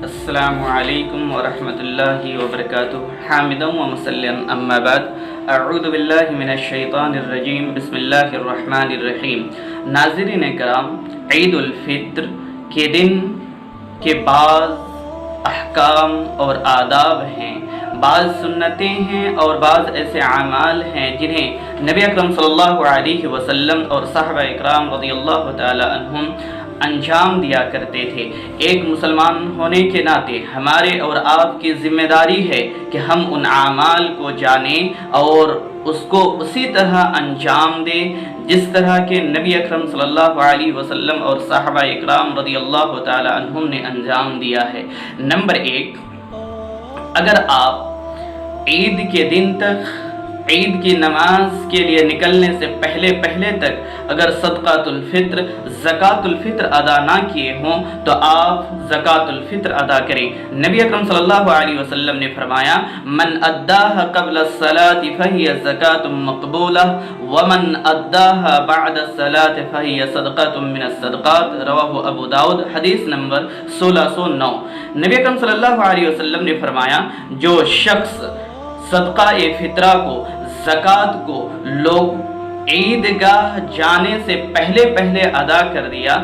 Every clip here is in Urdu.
السلام علیکم ورحمۃ اللہ وبرکاتہ حامدا و مصلیا اما بعد اعوذ باللہ من الشیطان الرجیم بسم اللہ الرحمن الرحیم۔ ناظرین کرام، عید الفطر کے دن کے بعض احکام اور آداب ہیں، بعض سنتیں ہیں اور بعض ایسے اعمال ہیں جنہیں نبی اکرم صلی اللہ علیہ وسلم اور صحابہ اکرام رضی اللہ تعالی عنہم انجام دیا کرتے تھے۔ ایک مسلمان ہونے کے ناطے ہمارے اور آپ کی ذمہ داری ہے کہ ہم ان اعمال کو جانیں اور اس کو اسی طرح انجام دیں جس طرح کہ نبی اکرم صلی اللہ علیہ وسلم اور صحابہ اکرام رضی اللہ تعالی عنہم نے انجام دیا ہے۔ نمبر 1، اگر آپ عید کے دن تک عید کی نماز کے لیے نکلنے سے پہلے تک اگر صدقۃ الفطر زکوٰۃ الفطر ادا نہ کیے ہوں تو آپ زکوٰۃ الفطر ادا کریں۔ نبی اکرم صلی اللہ علیہ وسلم نے فرمایا، من اداها قبل الصلاة فهي زکاۃ مقبولہ ومن اداها بعد الصلاة فهي صدقۃ من الصدقات، رواہ ابو داؤد، حدیث نمبر 1609۔ نبی اکرم صلی اللہ علیہ وسلم نے فرمایا، جو شخص صدقہ فطرہ کو، زکوٰۃ کو لوگ عیدگاہ جانے سے پہلے ادا کر دیا،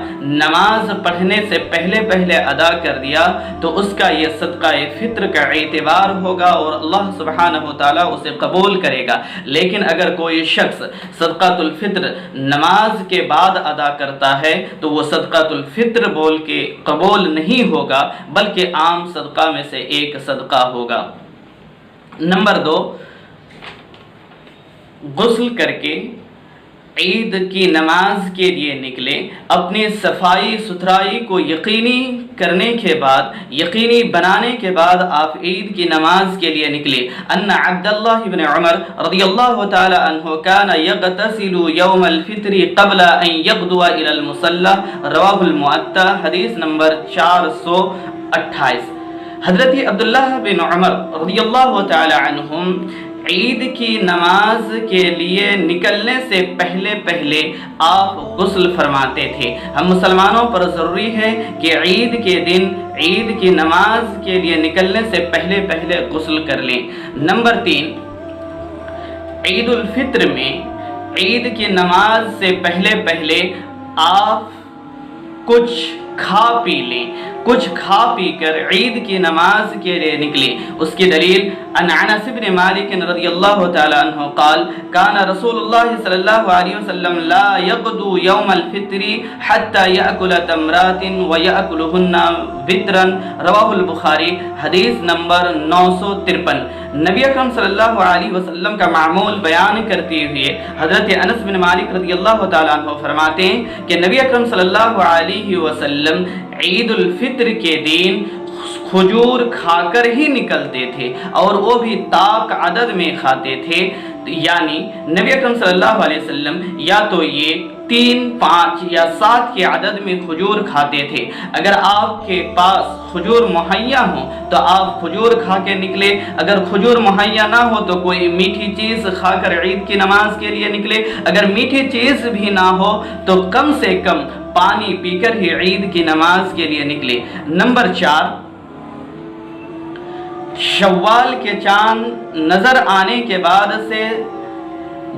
نماز پڑھنے سے پہلے ادا کر دیا تو اس کا یہ صدقہ فطر کا اعتبار ہوگا اور اللہ سبحانہ وتعالیٰ اسے قبول کرے گا۔ لیکن اگر کوئی شخص صدقۃ الفطر نماز کے بعد ادا کرتا ہے تو وہ صدقۃ الفطر بول کے قبول نہیں ہوگا بلکہ عام صدقہ میں سے ایک صدقہ ہوگا۔ نمبر 2، غسل کر کے عید کی نماز کے لیے نکلے، اپنی صفائی ستھرائی کو یقینی کرنے کے بعد، یقینی بنانے کے بعد آپ عید کی نماز کے لیے نکلے۔ ان عبداللہ بن عمر رضی اللہ تعالی عنہ کان یغتسل یوم الفطر قبل ان یغدو الی المصلی، رواہ المؤطا، حدیث نمبر 428۔ حضرت عبداللہ بن عمر رضی اللہ تعالی عنہم عید کی نماز کے لیے نکلنے سے پہلے آپ غسل فرماتے تھے۔ ہم مسلمانوں پر ضروری ہے کہ عید کے دن عید کی نماز کے لیے نکلنے سے پہلے غسل کر لیں۔ نمبر 3، عید الفطر میں عید کی نماز سے پہلے آپ کچھ کھا پی لیں، کچھ کھا پی کر عید کی نماز کے لیے نکلے۔ اس کی دلیل ان انس بن مالک رضی اللہ تعالی عنہ قال کان رسول اللہ صلی اللہ علیہ وسلم لا یغدو یوم الفطر حتی یأکل تمرات ویأکلہن وترا، رواہ البخاری، حدیث نمبر 953۔ نبی اکرم صلی اللہ علیہ وسلم کا معمول بیان کرتے ہوئے حضرت انس بن مالک رضی اللہ تعالی عنہ فرماتے ہیں کہ نبی اکرم صلی اللہ علیہ وسلم عید الفطر کے دن کھجور کھا کر ہی نکلتے تھے اور وہ بھی طاق عدد میں کھاتے تھے، یعنی نبی اکرم صلی اللہ علیہ وسلم یا تو یہ 3، 5 یا 7 کے عدد میں کھجور کھاتے تھے۔ اگر آپ کے پاس کھجور مہیا ہوں تو آپ کھجور کھا کے نکلے، اگر کھجور مہیا نہ ہو تو کوئی میٹھی چیز کھا کر عید کی نماز کے لیے نکلے، اگر میٹھی چیز بھی نہ ہو تو کم سے کم پانی پی کر ہی عید کی نماز کے لیے نکلے۔ نمبر 4، شوال کے چاند نظر آنے کے بعد سے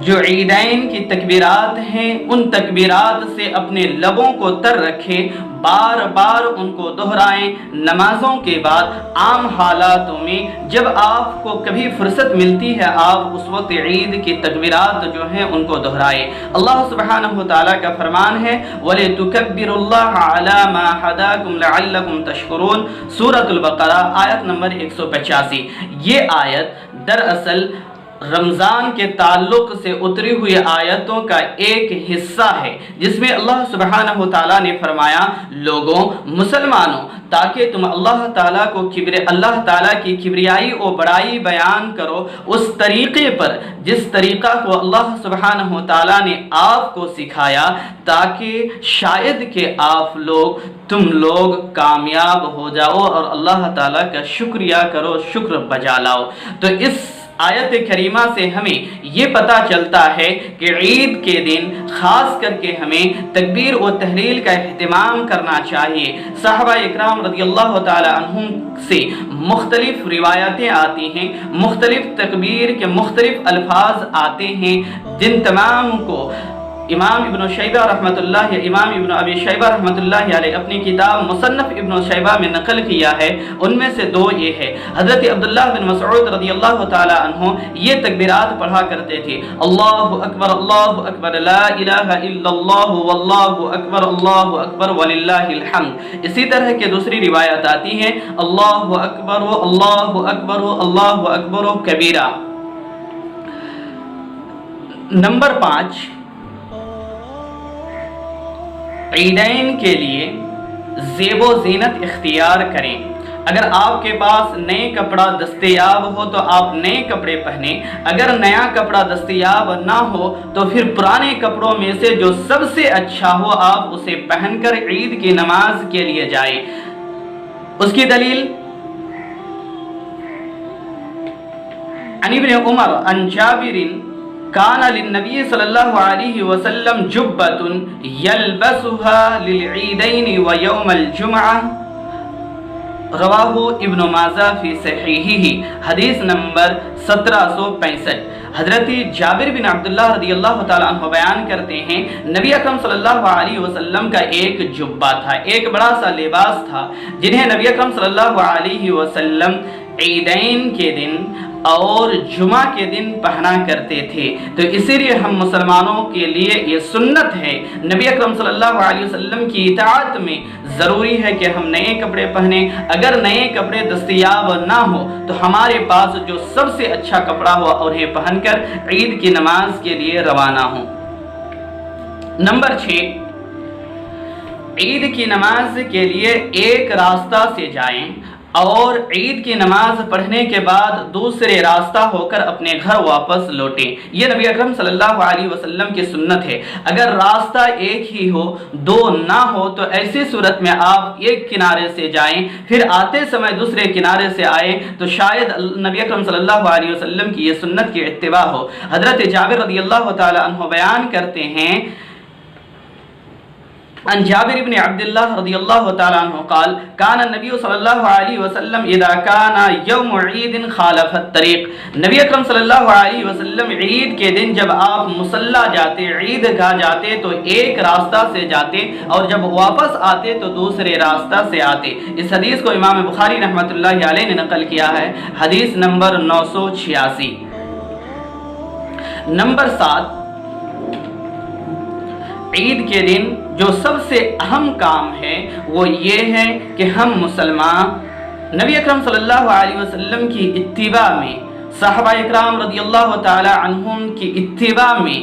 جو عیدین کی تکبیرات ہیں ان تکبیرات سے اپنے لبوں کو تر رکھیں، بار ان کو دہرائیں۔ نمازوں کے بعد عام حالاتوں میں جب آپ کو کبھی فرصت ملتی ہے آپ اس وقت عید کی تکبیرات جو ہیں ان کو دہرائیں۔ اللہ سبحانہ وتعالیٰ کا فرمان ہے وَلِتُكَبِّرُوا اللَّهَ عَلَى مَا هَدَاكُمْ لَعَلَّكُمْ تَشْكُرُونَ، سورۃ البقرہ، آیت نمبر 185۔ یہ آیت دراصل رمضان کے تعلق سے اتری ہوئی آیتوں کا ایک حصہ ہے جس میں اللہ سبحانہ وتعالیٰ نے فرمایا، لوگوں، مسلمانوں، تاکہ تم اللہ تعالیٰ کی کبریائی و بڑائی بیان کرو اس طریقے پر جس طریقہ کو اللہ سبحانہ وتعالیٰ نے آپ کو سکھایا، تاکہ شاید کہ تم لوگ کامیاب ہو جاؤ اور اللہ تعالیٰ کا شکریہ کرو، شکر بجا لاؤ۔ تو اس آیت کریمہ سے ہمیں یہ پتہ چلتا ہے کہ عید کے دن خاص کر کے ہمیں تکبیر و تحلیل کا اہتمام کرنا چاہیے۔ صحابہ اکرام رضی اللہ تعالی عنہم سے مختلف روایتیں آتی ہیں، مختلف تکبیر کے مختلف الفاظ آتے ہیں، جن تمام کو امام ابن شیبہ رحمۃ اللہ، امام ابن ابی شیبہ رحمۃ اللہ علیہ اپنی کتاب مصنف ابن شیبہ میں نقل کیا ہے۔ ان میں سے دو یہ ہے، حضرت عبداللہ بن مسعود رضی اللہ تعالی عنہ یہ تکبیرات پڑھا کرتے تھے، اللہ اکبر لا الہ الا اللہ واللہ اکبر وللہ الحمد۔ اسی طرح کے دوسری روایت آتی ہیں، اللہ اکبر کبیرہ۔ نمبر 5، عیدین کے لیے زیب و زینت اختیار کریں۔ اگر آپ کے پاس نئے کپڑا دستیاب ہو تو آپ نئے کپڑے پہنیں، اگر نیا کپڑا دستیاب نہ ہو تو پھر پرانے کپڑوں میں سے جو سب سے اچھا ہو آپ اسے پہن کر عید کی نماز کے لیے جائیں۔ اس کی دلیل عن ابن عمر عن جابر کان للنبی صلی اللہ علیہ وسلم جبۃ یلبسها للعیدین ویوم الجمعہ، رواہ ابن ماجہ فی صحیحہ، حدیث نمبر 1765۔ حضرت جابر بن عبداللہ رضی اللہ تعالیٰ عنہ بیان کرتے ہیں، نبی اکرم صلی اللہ علیہ وسلم کا ایک جبہ تھا، ایک بڑا سا لباس تھا، جنہیں نبی اکرم صلی اللہ علیہ وسلم عیدین کے دن اور جمعہ کے دن پہنا کرتے تھے۔ تو اسی لیے ہم مسلمانوں کے لیے یہ سنت ہے، نبی اکرم صلی اللہ علیہ وسلم کی اطاعت میں ضروری ہے کہ ہم نئے کپڑے پہنیں۔ اگر نئے کپڑے دستیاب نہ ہو تو ہمارے پاس جو سب سے اچھا کپڑا ہو انہیں پہن کر عید کی نماز کے لیے روانہ ہوں۔ نمبر 6، عید کی نماز کے لیے ایک راستہ سے جائیں اور عید کی نماز پڑھنے کے بعد دوسرے راستہ ہو کر اپنے گھر واپس لوٹیں۔ یہ نبی اکرم صلی اللہ علیہ وسلم کی سنت ہے۔ اگر راستہ ایک ہی ہو، دو نہ ہو، تو ایسی صورت میں آپ ایک کنارے سے جائیں، پھر آتے سمے دوسرے کنارے سے آئیں، تو شاید نبی اکرم صلی اللہ علیہ وسلم کی یہ سنت کی اتباع ہو۔ حضرت جابر رضی اللہ تعالی عنہ بیان کرتے ہیں، عن جابر بن عبداللہ رضی اللہ تعالیٰ عنہ قال کان النبی صلی اللہ علیہ وسلم اذا کان یوم عید خالف الطریق، نبی اکرم صلی اللہ علیہ وسلم عید کے دن جب آپ مصلی جاتے، عیدگاہ جاتے تو ایک راستہ سے جاتے اور جب واپس آتے تو دوسرے راستہ سے آتے۔ اس حدیث کو امام بخاری رحمۃ اللہ علیہ نے نقل کیا ہے، حدیث نمبر 986۔ نمبر 7، عید کے دن جو سب سے اہم کام ہے وہ یہ ہے کہ ہم مسلمان نبی اکرم صلی اللہ علیہ وسلم کی اتباع میں، صحابہ اکرام رضی اللہ تعالی عنہم کی اتباع میں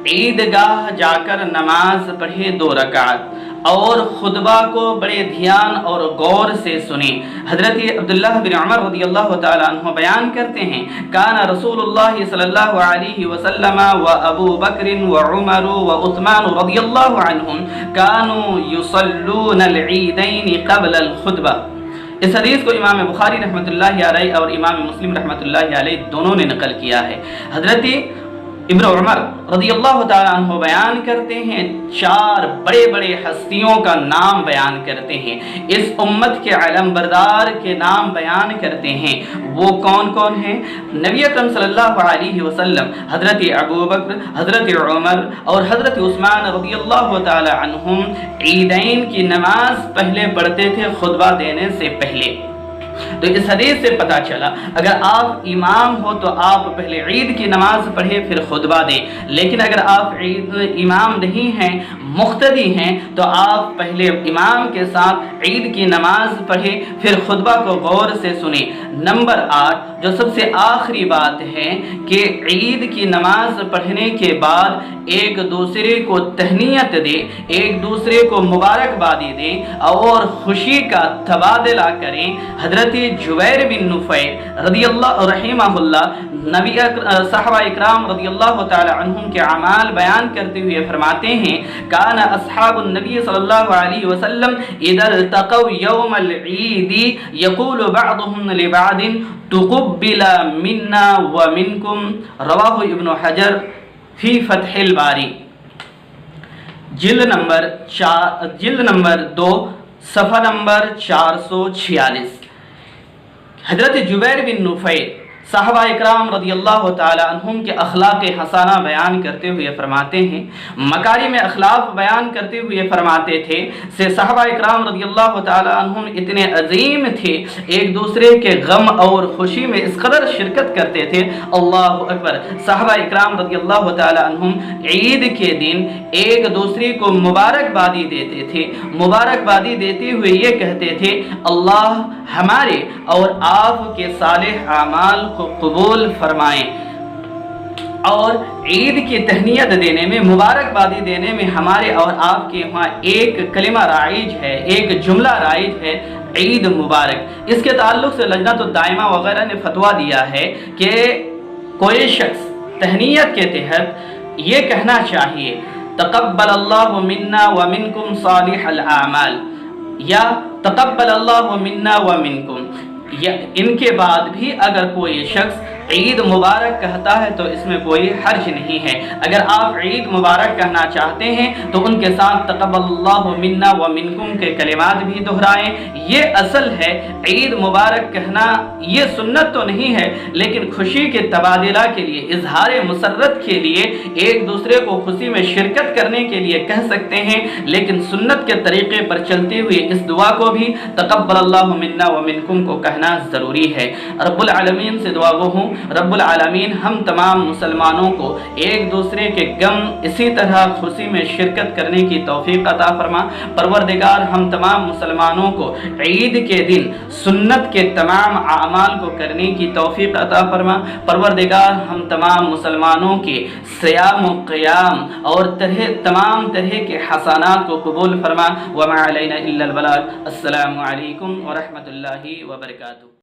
عیدگاہ جا کر نماز پڑھے 2 رکعت اور خطبہ کو بڑے دھیان اور غور سے سنیں۔ حضرت عبداللہ بن عمر رضی اللہ تعالی عنہ بیان کرتے ہیں، کان رسول اللہ صلی اللہ علیہ وسلم و ابو بکر و عمر و عثمان رضی اللہ عنہم کانوا یصلون العیدین قبل الخطبہ۔ اس حدیث کو امام بخاری رحمۃ اللہ علیہ اور امام مسلم رحمۃ اللہ علیہ دونوں نے نقل کیا ہے۔ حضرت ابن عمر رضی اللہ تعالیٰ عنہ بیان کرتے ہیں، 4 بڑے بڑے ہستیوں کا نام بیان کرتے ہیں، اس امت کے علم بردار کے نام بیان کرتے ہیں۔ وہ کون کون ہیں؟ نبی اکرم صلی اللہ علیہ وسلم، حضرت ابو بکر، حضرت عمر اور حضرت عثمان رضی اللہ تعالی عنہم عیدین کی نماز پہلے پڑھتے تھے خطبہ دینے سے پہلے۔ تو اس حدیث سے پتہ چلا اگر آپ امام ہو تو آپ پہلے عید کی نماز پڑھے پھر خطبہ دیں، لیکن اگر آپ امام نہیں ہیں، مقتدی ہیں، تو آپ پہلے امام کے ساتھ عید کی نماز پڑھے پھر خطبہ کو غور سے سنیں۔ نمبر 8، جو سب سے آخری بات ہے کہ عید کی نماز پڑھنے کے بعد ایک دوسرے کو تہنیت دیں، ایک دوسرے کو مبارکبادی دیں اور خوشی کا تبادلہ کریں۔ حضرت جبیر بن نفیر رضی اللہ رحمہ اللہ نبی صحابہ اکرام رضی اللہ تعالی عنہم کے اعمال بیان کرتے ہوئے فرماتے ہیں کان اصحاب النبی صلی اللہ علیہ وسلم اذا التقوا یوم العید یقول بعضهم لبعض تقبل منا ومنکم، رواہ ابن حجر فی فتح الباری، جلد نمبر 2 صفحہ نمبر 446۔ حضرت جبیر بن نفیر صحابہ اکرام رضی اللہ تعالی عنہم کے اخلاق حسنہ بیان کرتے ہوئے فرماتے ہیں، مکارم اخلاق بیان کرتے ہوئے فرماتے تھے سے صحابہ اکرام رضی اللہ تعالی عنہم اتنے عظیم تھے، ایک دوسرے کے غم اور خوشی میں اس قدر شرکت کرتے تھے، اللہ اکبر۔ صحابہ اکرام رضی اللہ تعالی عنہم عید کے دن ایک دوسرے کو مبارکبادی دیتے تھے، مبارکبادی دیتے ہوئے یہ کہتے تھے اللہ ہمارے اور آپ کے صالح اعمال کو قبول فرمائیں، اور عید کی تہنیت دینے میں، مبارکبادی دینے میں ہمارے اور آپ کے وہاں ایک کلمہ رائج ہے، ایک جملہ رائج ہے، عید مبارک۔ اس کے تعلق سے لجنۃ الدائمہ وغیرہ نے فتویٰ دیا ہے کہ کوئی شخص تہنیت کے تحت یہ کہنا چاہیے تقبل اللہ منا ومنکم صالح الاعمال، یا تقبل اللہ منا ومنکم، یا ان کے بعد بھی اگر کوئی شخص عید مبارک کہتا ہے تو اس میں کوئی حرج نہیں ہے۔ اگر آپ عید مبارک کہنا چاہتے ہیں تو ان کے ساتھ تقبل اللہ منا ومنکم کے کلمات بھی دہرائیں۔ یہ اصل ہے، عید مبارک کہنا یہ سنت تو نہیں ہے، لیکن خوشی کے تبادلہ کے لیے، اظہار مسرت کے لیے، ایک دوسرے کو خوشی میں شرکت کرنے کے لیے کہہ سکتے ہیں، لیکن سنت کے طریقے پر چلتے ہوئے اس دعا کو بھی تقبل اللہ منا ومنکم کو کہنا ضروری ہے۔ رب العالمین سے دعا گو ہوں رب العالمین ہم تمام مسلمانوں کو ایک دوسرے کے غم اسی طرح خوشی میں شرکت کرنے کی توفیق عطا فرما۔ پروردگار ہم تمام مسلمانوں کو عید کے دن سنت کے تمام اعمال کو کرنے کی توفیق عطا فرما۔ پروردگار ہم تمام مسلمانوں کے صیام و قیام اور تمام طرح کے حسنات کو قبول فرما۔ وما علینا الا البلاغ۔ السلام علیکم ورحمۃ اللہ وبرکاتہ۔